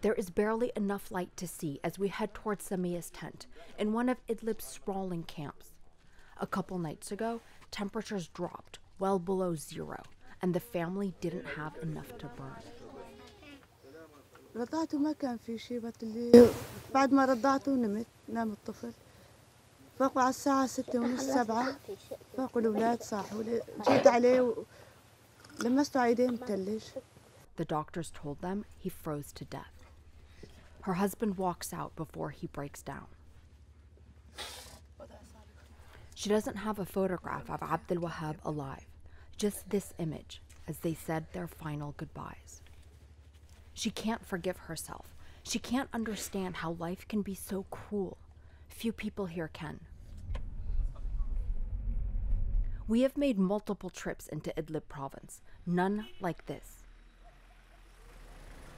There is barely enough light to see as we head towards Samia's tent in one of Idlib's sprawling camps. A couple nights ago, temperatures dropped well below zero, and the family didn't have enough to burn. رضعته ما كان في شيء اللي بعد ما رضعته نام الطفل فاقوا على الساعة 6:30 7 فاقوا الأولاد صاحوا جيت عليه لمسته على يديه متلج. The doctors told them he froze to death. Her husband walks out before he breaks down. She doesn't have a photograph of Abdul Wahab alive, just this image as they said their final goodbyes. She can't forgive herself. She can't understand how life can be so cruel. Few people here can. We have made multiple trips into Idlib province, none like this.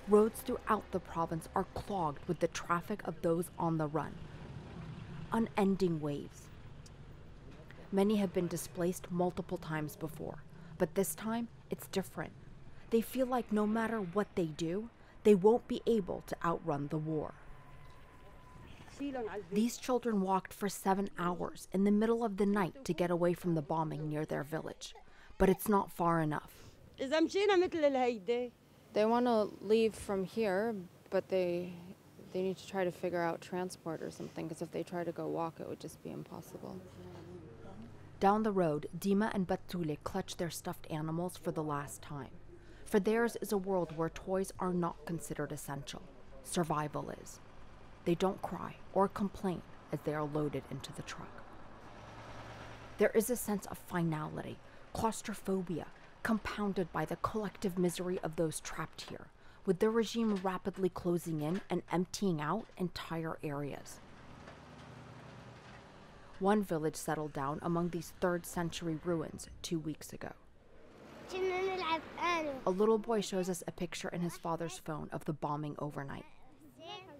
Roads throughout the province are clogged with the traffic of those on the run. Unending waves. Many have been displaced multiple times before, but this time it's different. They feel like no matter what they do, they won't be able to outrun the war. These children walked for 7 hours in the middle of the night to get away from the bombing near their village, but it's not far enough. They want to leave from here, but they need to try to figure out transport or something, because if they try to go walk, it would just be impossible. Down the road, Dima and Batule clutch their stuffed animals for the last time. For theirs is a world where toys are not considered essential. Survival is. They don't cry or complain as they are loaded into the truck. There is a sense of finality, claustrophobia, compounded by the collective misery of those trapped here, with the regime rapidly closing in and emptying out entire areas. One village settled down among these 3rd century ruins 2 weeks ago. A little boy shows us a picture in his father's phone of the bombing overnight.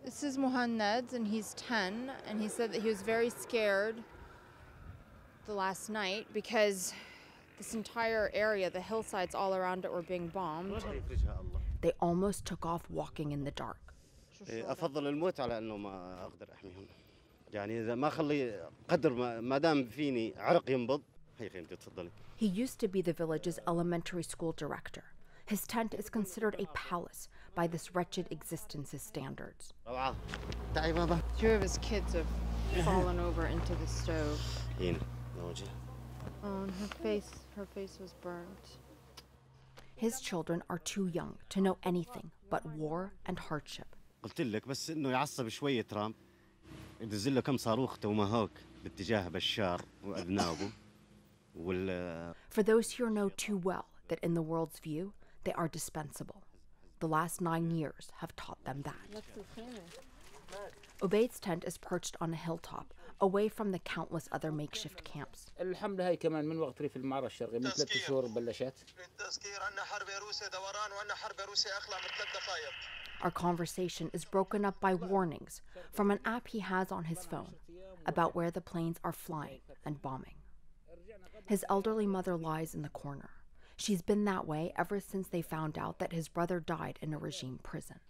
This is Muhannad, and he's 10, and he said that he was very scared the last night because this entire area, the hillsides all around it, were being bombed. They almost took off walking in the dark. أفضل الموت على إنه ما أقدر أحميهم. يعني إذا ما خلي قدر ما دام فيني عرق ينبض. هي خيمتي تفضلي. He used to be the village's elementary school director. His tent is considered a palace by this wretched existence's standards. 2 of his kids have fallen over into the stove. Oh, and her face was burnt. His children are too young to know anything but war and hardship. قلت لك بس إنه يعصب شوية ترامب. يدز له كم صاروخ توماهوك باتجاه بشار وأذنابه. For those here know too well that in the world's view, they are dispensable. The last 9 years have taught them that. Ubaid's tent is perched on a hilltop, away from the countless other makeshift camps. الحملة هاي كمان من وقت ريف المعرة الشرقي من 3 شهور بلشت. Our conversation is broken up by warnings from an app he has on his phone about where the planes are flying and bombing. His elderly mother lies in the corner. She's been that way ever since they found out that his brother died in a regime prison.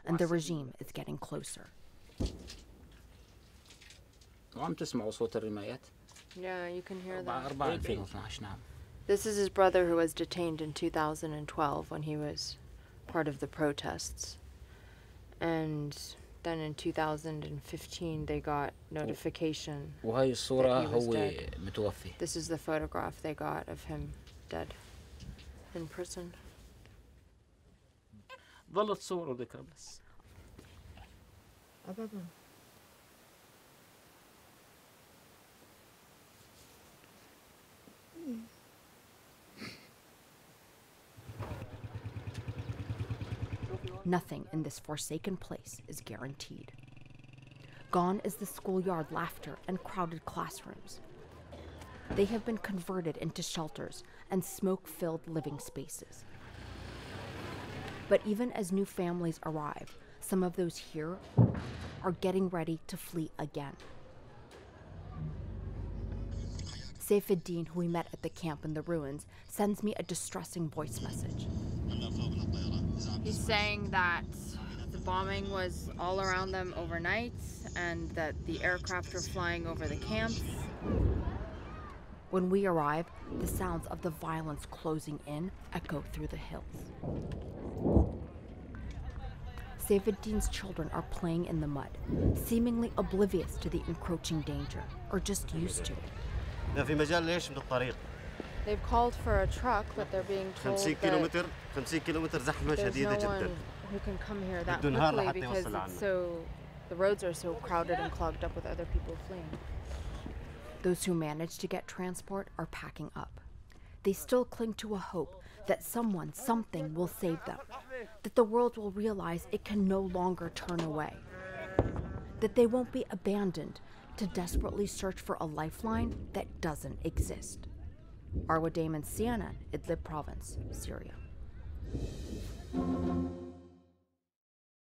And the regime is getting closer. وعم تسمعوا صوت الرمايات؟ Yeah, you can hear that. 4/2012 نعم. This is his brother who was detained in 2012 when he was part of the protests. And then in 2015 they got notification وهاي الصورة that he was هو dead. متوفي. This is the photograph they got of him dead in prison. ظلت صور وذكرى بس. أبدا. Nothing in this forsaken place is guaranteed. Gone is the schoolyard laughter and crowded classrooms. They have been converted into shelters and smoke-filled living spaces. But even as new families arrive, some of those here are getting ready to flee again. Saifuddin, who we met at the camp in the ruins, sends me a distressing voice message. He's saying that the bombing was all around them overnight and that the aircraft were flying over the camps. When we arrive, the sounds of the violence closing in echo through the hills. Seyfeddin's children are playing in the mud, seemingly oblivious to the encroaching danger, or just used to it. في مجال ليش من الطريق They've called for a truck, but they're being told 50 that كيلومتر 50 كيلومتر زحمة there's شديدة no جدا. one who can come here that بده نهار quickly لحتى because يوصل it's عنا. the roads are so crowded and clogged up with other people fleeing. Those who manage to get transport are packing up. They still cling to a hope that someone, something will save them, that the world will realize it can no longer turn away, that they won't be abandoned to desperately search for a lifeline that doesn't exist. Arwa Damon, CNN, Idlib province, Syria.